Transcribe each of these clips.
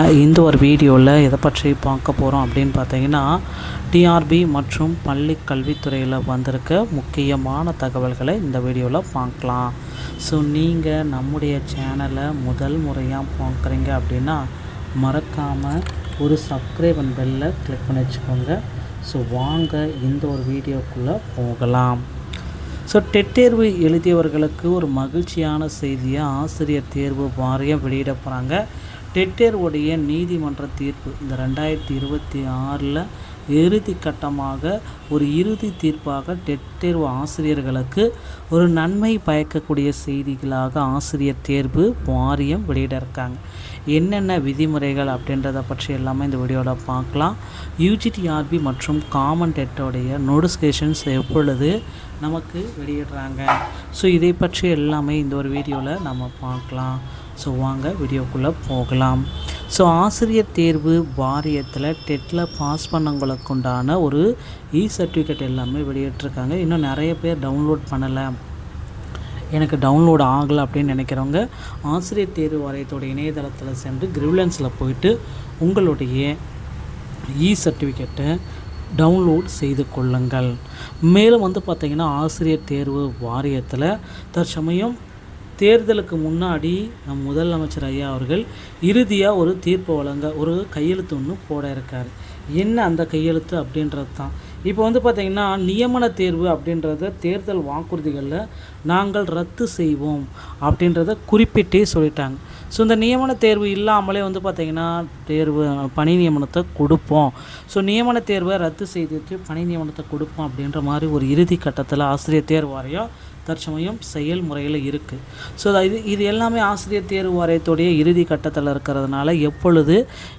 இந்த ஒரு வீடியோவில் எதை பற்றி பார்க்க போகிறோம் அப்படின்னு பார்த்தீங்கன்னா, டிஆர்பி மற்றும் பள்ளி கல்வித்துறையில் வந்திருக்க முக்கியமான தகவல்களை இந்த வீடியோவில் பார்க்கலாம். ஸோ நீங்கள் நம்முடைய சேனலை முதல் முறையாக பார்க்குறீங்க அப்படின்னா மறக்காமல் ஒரு சப்ஸ்கிரைப் அண்ட் பெல்லை கிளிக் பண்ணி வச்சுக்கோங்க. ஸோ வாங்க இந்த ஒரு வீடியோக்குள்ளே போகலாம். ஸோ டெட் தேர்வு எழுதியவர்களுக்கு ஒரு மகிழ்ச்சியான செய்தியை ஆசிரியர் தேர்வு வாரியம் வெளியிட போகிறாங்க. டெட் தேர்வுடைய நீதிமன்ற தீர்ப்பு இந்த 2026 இறுதி கட்டமாக ஒரு இறுதி தீர்ப்பாக டெட் தேர்வு ஆசிரியர்களுக்கு ஒரு நன்மை பயக்கக்கூடிய செய்திகளாக ஆசிரியர் தேர்வு வாரியம் வெளியிட இருக்காங்க. என்னென்ன விதிமுறைகள் அப்படின்றத பற்றி எல்லாமே இந்த வீடியோவில் பார்க்கலாம். யூஜிடிஆர்பி மற்றும் காமன் டெட்டோடைய நோட்டிஃபிகேஷன்ஸ் எப்பொழுது நமக்கு வெளியிடுறாங்க, ஸோ இதை பற்றி எல்லாமே இந்த ஒரு வீடியோவில் நம்ம பார்க்கலாம். ஸோ வாங்க வீடியோக்குள்ளே போகலாம். ஸோ ஆசிரியர் தேர்வு வாரியத்தில் டெட்டில் பாஸ் பண்ணவங்களுக்கு உண்டான ஒரு சர்டிஃபிகேட் எல்லாமே வெளியிட்ருக்காங்க. இன்னும் நிறைய பேர் டவுன்லோட் பண்ணலை, எனக்கு டவுன்லோட் ஆகலை அப்படின்னு நினைக்கிறவங்க ஆசிரியர் தேர்வு வாரியத்தோட இணையதளத்தில் சென்று கிரிவலன்ஸில் போயிட்டு உங்களுடைய சர்டிஃபிகேட்டை டவுன்லோட் செய்து கொள்ளுங்கள். மேலும் பார்த்திங்கன்னா ஆசிரியர் தேர்வு வாரியத்தில் தற்சமயம் தேர்தலுக்கு முன்னாடி நம் முதலமைச்சர் ஐயா அவர்கள் இறுதியாக ஒரு தீர்ப்பு வழங்க ஒரு கையெழுத்து ஒன்று போட இருக்கார். என்ன அந்த கையெழுத்து அப்படின்றது தான் இப்போ பார்த்திங்கன்னா நியமன தேர்வு அப்படின்றத தேர்தல் வாக்குறுதிகளில் நாங்கள் ரத்து செய்வோம் அப்படின்றத குறிப்பிட்டே சொல்லிட்டாங்க. ஸோ இந்த நியமன தேர்வு இல்லாமலே பார்த்திங்கன்னா தேர்வு பணி நியமனத்தை கொடுப்போம், ஸோ நியமன தேர்வை ரத்து செய்துட்டு பணி நியமனத்தை கொடுப்போம் அப்படின்ற மாதிரி ஒரு இறுதி கட்டத்தில் ஆசிரியர் தேர்வு வாரியம் தற்சமயம் செயல்முறையில் இருக்குது. ஸோ இது எல்லாமே ஆசிரியர் தேர்வு வாரியத்துடைய இறுதி கட்டத்தில் இருக்கிறதுனால எப்பொழுது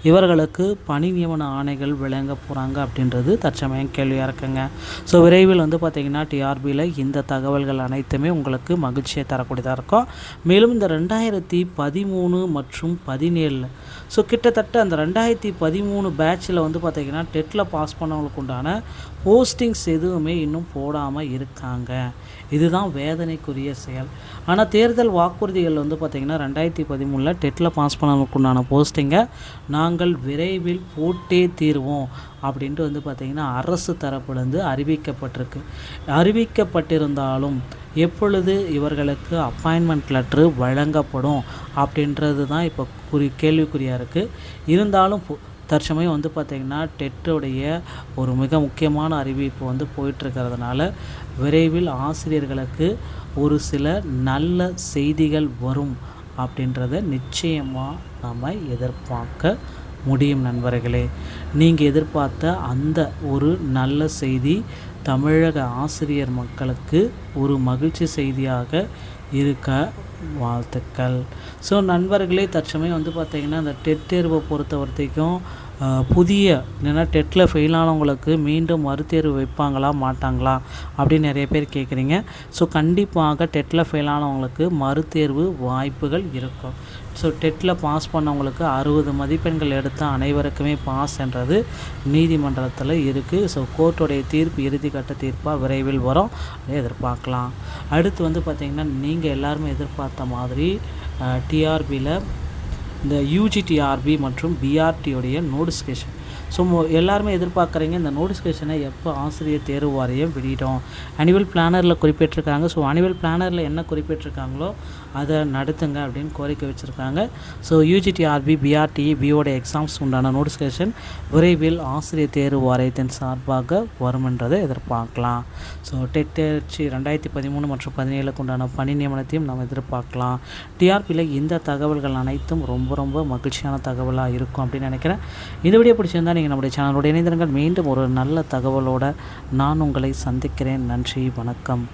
இவர்களுக்கு பணி நியமன ஆணைகள் வழங்க போகிறாங்க அப்படின்றது தற்சமயம் கேள்வியாக இருக்குங்க. ஸோ விரைவில் பார்த்திங்கன்னா டிஆர்பியில் இந்த தகவல்கள் அனைத்துமே உங்களுக்கு மகிழ்ச்சியை தரக்கூடியதாக இருக்கும். மேலும் இந்த 2013 மற்றும் 17 ஸோ கிட்டத்தட்ட அந்த 2013 பேட்சில் பார்த்திங்கன்னா டெட்டில் பாஸ் பண்ணவங்களுக்கு உண்டான போஸ்டிங்ஸ் எதுவுமே இன்னும் போடாமல் இருக்காங்க. இதுதான் வேதனைக்குரிய செயல். ஆனால் தேர்தல் வாக்குறுதிகள் பார்த்திங்கன்னா 2013 டெட்டில் பாஸ் பண்ணவங்களுக்குண்டான போஸ்டிங்கை நாங்கள் விரைவில் போட்டே தீர்வோம் அப்படின்ட்டு பார்த்திங்கன்னா அரசு தரப்புலேருந்து அறிவிக்கப்பட்டிருந்தாலும் எப்பொழுது இவர்களுக்கு அப்பாயின்மெண்ட் லெட்ரு வழங்கப்படும் அப்படின்றது தான் இப்போ கேள்விக்குறியாக இருக்குது. இருந்தாலும் தற்சமயம் பார்த்திங்கன்னா டெட்டுடைய ஒரு மிக முக்கியமான அறிவிப்பு போயிட்டுருக்கிறதுனால விரைவில் ஆசிரியர்களுக்கு ஒரு சில நல்ல செய்திகள் வரும் அப்படின்றத நிச்சயமாக நாம் எதிர்பார்க்க முடியும். நண்பர்களே, நீங்கள் எதிர்பார்த்த அந்த ஒரு நல்ல செய்தி தமிழக ஆசிரியர் மக்களுக்கு ஒரு மகிழ்ச்சி செய்தியாக இருக்க வாழ்த்துக்கள். ஸோ நண்பர்களே, தற்சமயம் பார்த்திங்கன்னா அந்த டெட் தேர்வை பொறுத்த வரைக்கும் புதிய ஏன்னா டெட்டில் ஃபெயிலானவங்களுக்கு மீண்டும் மறுதேர்வு வைப்பாங்களா மாட்டாங்களா அப்படின்னு நிறைய பேர் கேட்குறீங்க. ஸோ கண்டிப்பாக டெட்டில் ஃபெயிலானவங்களுக்கு மறுதேர்வு வாய்ப்புகள் இருக்கும். ஸோ டெட்டில் பாஸ் பண்ணவங்களுக்கு 60 மதிப்பெண்கள் எடுத்த அனைவருக்குமே பாஸ் என்றது நீதிமன்றத்தில் இருக்குது. ஸோ கோர்ட்டுடைய தீர்ப்பு இறுதி கட்ட தீர்ப்பாக விரைவில் வரும், அதை எதிர்பார்க்கலாம். அடுத்து பார்த்திங்கன்னா நீங்கள் எல்லாருமே எதிர்பார்த்த மாதிரி டிஆர்பியில் இந்த யூஜிடிஆர்பி மற்றும் பிஆர்டியோடைய நோட்டிஃபிகேஷன். ஸோ எல்லாருமே எதிர்பார்க்குறீங்க இந்த நோட்டிஃபிகேஷனை எப்போ ஆசிரியர் தேர்வு வாரியம் வெளியிடும். ஆனுவல் பிளானரில் குறிப்பிட்டிருக்காங்க. ஸோ ஆனுவல் பிளானரில் என்ன குறிப்பிட்டிருக்காங்களோ அதை நடத்துங்க அப்படின்னு கோரிக்கை வச்சுருக்காங்க. ஸோ யூஜிடிஆர்பி பிஆர்டி பிஓட எக்ஸாம்ஸ் உண்டான நோட்டிஃபிகேஷன் விரைவில் ஆசிரியர் தேர்வு வாரியத்தின் சார்பாக வரும் என்றதை எதிர்பார்க்கலாம். ஸோ டெட் தேர்ச்சி 2013 மற்றும் 17 உண்டான பணி நியமனத்தையும் நாம் எதிர்பார்க்கலாம். டிஆர்பியில் இந்த தகவல்கள் அனைத்தும் ரொம்ப மகிழ்ச்சியான தகவலாக இருக்கும் அப்படின்னு நினைக்கிறேன். இந்த வீடியோ பிடிச்சிருந்தால் நீங்கள் நம்முடைய சேனலோட இணைந்திருங்கள். மீண்டும் ஒரு நல்ல தகவலோடு நான் உங்களை சந்திக்கிறேன். நன்றி, வணக்கம்.